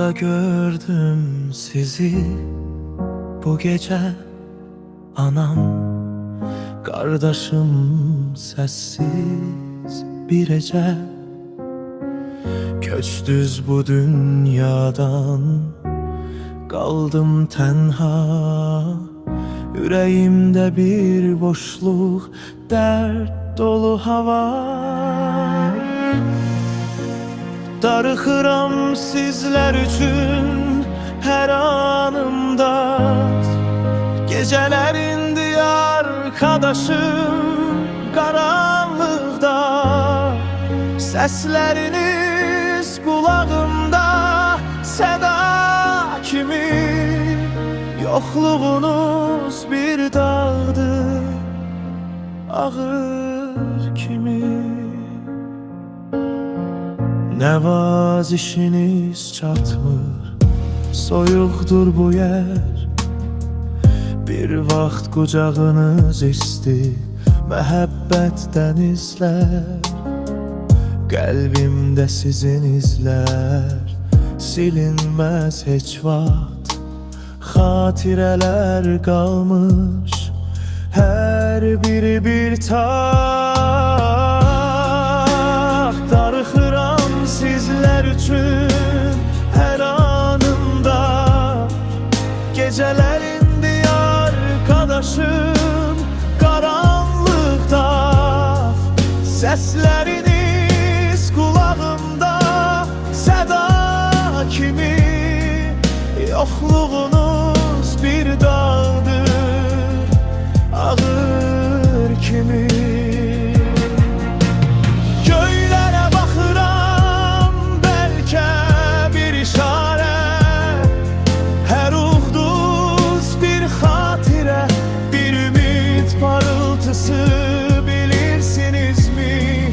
Rüyamda gördüm sizi bu gece. Anam, kardeşim sessiz bir ece. Köçdüz bu dünyadan, kaldım tenha. Yüreğimde bir boşluk, dert dolu hava. Darıxıram sizler üçün her anımda. Gecelerin arkadaşım karanlıkta. Sesleriniz kulağımda seda kimi. Yokluğunuz bir dağdır ağır kimi. Nevazişiniz çatmır, soyuqdur bu yer. Bir vaxt qucağınız isti, məhəbbət dənizlər. Qəlbimdə sizin izlər, silinməz heç vaxt. Xatirələr qalmış, hər biri bir taq. Darıxıram sizlər üçün hər anımda. Gecələrin arkadaşım karanlıkta. Sesleriniz kulağımda seda kimi. Yokluğunuz bir dağdır ağır kimi. Göylere bakıram belki bir işaret. Her uhduz bir hatire, bir ümit parıltısı, bilirsiniz mi?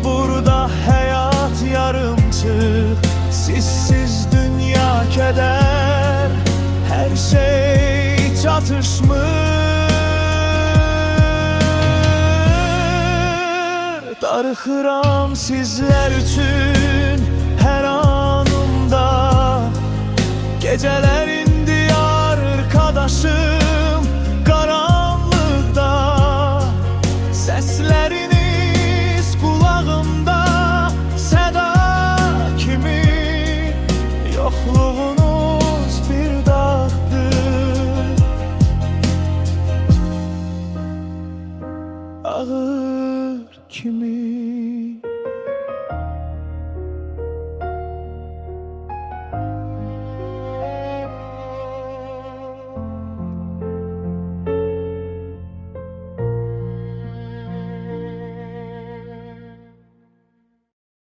Burada hayat yarımçık, sizsiz dünya keder. Her şey çatışmır. Darıxıram sizler üçün her anımda. Gecelerin arkadaşım karanlıkta. Sesleriniz kulağımda seda kimi. Yokluğunuz bir dağdır ağır kimi.